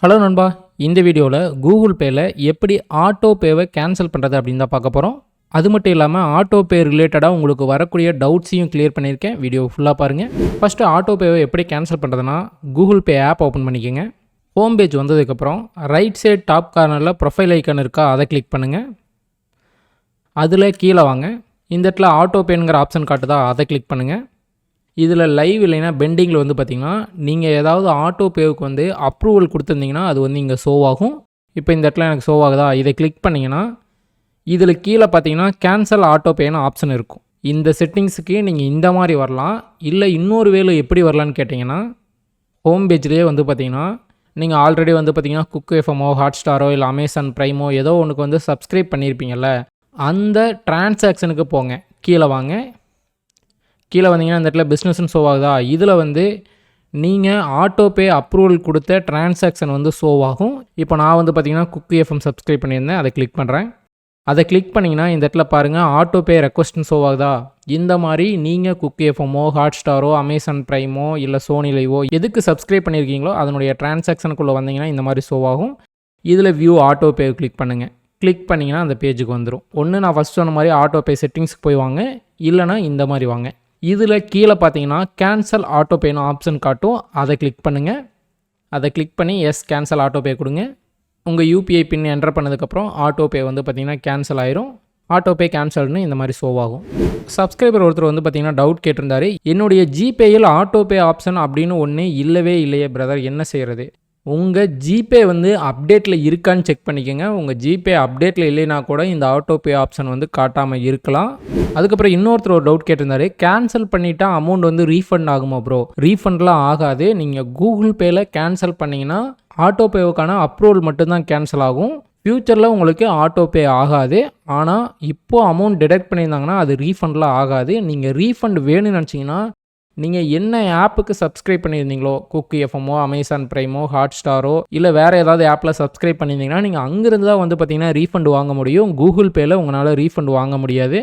Hello நண்பா, இந்த வீடியோவில் கூகுள் பேயில் எப்படி ஆட்டோ பேவை கேன்சல் பண்ணுறது அப்படின்னு தான் பார்க்க போகிறோம். அது மட்டும் இல்லாமல் ஆட்டோ பே ரிலேட்டடாக உங்களுக்கு வரக்கூடிய டவுட்ஸையும் கிளியர் பண்ணியிருக்கேன். வீடியோ ஃபுல்லாக பாருங்கள். ஃபஸ்ட்டு ஆட்டோ பேவை எப்படி கேன்சல் பண்ணுறதுனா கூகுள் பே ஆப் ஓப்பன் பண்ணிக்கோங்க. ஹோம் பேஜ் வந்ததுக்கப்புறம் ரைட் சைட் டாப் கார்னரில் ப்ரொஃபைல் ஐக்கான் இருக்கா, அதை கிளிக் பண்ணுங்கள். அதில் கீழே வாங்க. இந்த இடத்துல ஆட்டோ பேங்கிற ஆப்ஷன் காட்டுதா, அதை கிளிக் பண்ணுங்கள். இதில் லைவ் இல்லைன்னா பெண்டிங்கில் வந்து பார்த்திங்கன்னா நீங்கள் ஏதாவது ஆட்டோ பேவுக்கு அப்ரூவல் கொடுத்துருந்தீங்கன்னா அது இங்கே ஷோ ஆகும். இப்போ இந்த இடத்துல எனக்கு ஷோ ஆகுதா, இதை கிளிக் பண்ணிங்கன்னா இதில் கீழே பார்த்தீங்கன்னா கேன்சல் ஆட்டோ பேன்னு ஆப்ஷன் இருக்கும். இந்த செட்டிங்ஸுக்கு நீங்கள் இந்த மாதிரி வரலாம். இல்லை இன்னொரு வேலை எப்படி வரலான்னு கேட்டிங்கன்னா ஹோம் பேஜ்லேயே பார்த்திங்கன்னா நீங்கள் ஆல்ரெடி பார்த்திங்கன்னா குக் எஃப்எம்மோ ஹாட்ஸ்டாரோ இல்லை அமேசான் ப்ரைமோ ஏதோ ஒன்றுக்கு சப்ஸ்கிரைப் பண்ணியிருப்பீங்கள்ல, அந்த டிரான்சாக்ஷனுக்கு போங்க. கீழே வாங்க. கீழே வந்தீங்கன்னா இந்த இடத்துல பிஸ்னஸ்ன்னு ஷோ ஆகுதா, இதில் நீங்கள் ஆட்டோ பே அப்ரூவல் கொடுத்த டிரான்சாக்ஷன் ஷோ ஆகும். இப்போ நான் பார்த்திங்கன்னா குக் எஃப்எம் சப்ஸ்கிரைப் பண்ணியிருந்தேன், அதை கிளிக் பண்ணுறேன். அதை கிளிக் பண்ணிங்கன்னா இந்த இடத்துல பாருங்கள் ஆட்டோ பே ரெக்வஸ்ட்னு ஷோ ஆகுதா. இந்த மாதிரி நீங்கள் குக் எஃப்எம்மோ ஹாட்ஸ்டாரோ அமேசான் ப்ரைமோ இல்லை சோனி லைவோ எதுக்கு சப்ஸ்கிரைப் பண்ணியிருக்கீங்களோ அதனுடைய டிரான்சாக்ஷனுக்குள்ளே வந்தீங்கன்னா இந்த மாதிரி ஷோ ஆகும். இதில் வியூ ஆட்டோ பே கிளிக் பண்ணுங்கள். கிளிக் பண்ணிங்கன்னா அந்த பேஜுக்கு வந்துடும். ஒன்று நான் ஃபஸ்ட் சொன்ன மாதிரி ஆட்டோ பே செட்டிங்ஸ்க்கு போய் வாங்க, இல்லைனா இந்த மாதிரி வாங்க. இதில் கீழே பார்த்தீங்கன்னா கேன்சல் ஆட்டோ பேன்னு ஆப்ஷன் காட்டும், அதை கிளிக் பண்ணுங்கள். அதை கிளிக் பண்ணி எஸ் கேன்சல் ஆட்டோ பே கொடுங்க. உங்கள் யூபிஐ பின் என்டர் பண்ணதுக்கப்புறம் ஆட்டோ பே பார்த்திங்கன்னா கேன்சல் ஆயிரும். ஆட்டோ பே கேன்சல்னு இந்த மாதிரி ஷோ ஆகும். சப்ஸ்கிரைபர் ஒருத்தர் பார்த்திங்கன்னா டவுட் கேட்டிருந்தாரு, என்னுடைய ஜிபேயில் ஆட்டோ பே ஆப்ஷன் அப்படின்னு ஒன்று இல்லவே இல்லையே பிரதர், என்ன செய்கிறது? உங்கள் ஜிபே அப்டேட்டில் இருக்கான்னு செக் பண்ணிக்கோங்க. உங்கள் ஜிபே அப்டேட்டில் இல்லைனா கூட இந்த ஆட்டோ பே ஆப்ஷன் காட்டாமல் இருக்கலாம். அதுக்கப்புறம் இன்னொருத்தர் ஒரு டவுட் கேட்டிருந்தாரு, கேன்சல் பண்ணிட்டா அமௌண்ட் ரீஃபண்ட் ஆகுமா ப்ரோ? ரீஃபண்ட்லாம் ஆகாது. நீங்கள் கூகுள் பேயில் கேன்சல் பண்ணிங்கன்னா ஆட்டோ பேவுக்கான அப்ரூவல் மட்டும்தான் கேன்சல் ஆகும். ஃப்யூச்சரில் உங்களுக்கு ஆட்டோ பே ஆகாது. ஆனால் இப்போது அமௌண்ட் டிடெக்ட் பண்ணியிருந்தாங்கன்னா அது ரீஃபண்ட்லாம் ஆகாது. நீங்கள் ரீஃபண்ட் வேணும்னு நினச்சிங்கன்னா நீங்கள் என்ன ஆப்புக்கு சப்ஸ்கிரைப் பண்ணியிருந்தீங்களோ, குக் எஃப்எம்மோ அமேசான் ப்ரைமோ ஹாட்ஸ்டாரோ இல்லை வேறு ஏதாவது ஆப்பில் சப்ஸ்கிரைப் பண்ணியிருந்தீங்கன்னா நீங்கள் அங்கேருந்து தான் பார்த்திங்கன்னா ரீஃபண்ட் வாங்க முடியும். கூகுள் பேயில் உங்களால் ரீஃபண்ட் வாங்க முடியாது.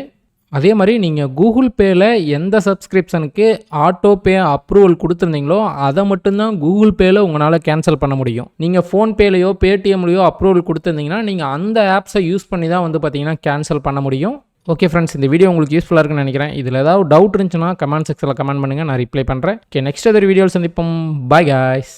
அதே மாதிரி நீங்கள் கூகுள் பேயில் எந்த சப்ஸ்கிரிப்ஷனுக்கு ஆட்டோ பே அப்ரூவல் கொடுத்துருந்தீங்களோ அதை மட்டும்தான் கூகுள் பேயில் உங்களால் கேன்சல் பண்ண முடியும். நீங்கள் ஃபோன்பேலையோ பேடிஎம்லையோ அப்ரூவல் கொடுத்துருந்தீங்கன்னா நீங்கள் அந்த ஆப்ஸை யூஸ் பண்ணி தான் பார்த்திங்கன்னா கேன்சல் பண்ண முடியும். ஓகே ஃப்ரெண்ட்ஸ், இந்த வீடியோ உங்களுக்கு யூஸ்ஃபுல்லாக இருக்குன்னு நினைக்கிறேன். இதில் ஏதாவது டவுட் இருந்துச்சுன்னா கமெண்ட் செக்ஷனில் கமெண்ட் பண்ணுங்கள், நான் ரிப்ளை பண்ணுறேன். ஓகே, நெக்ஸ்ட் அதர் வீடியோவில் சந்திப்போம். Bye guys.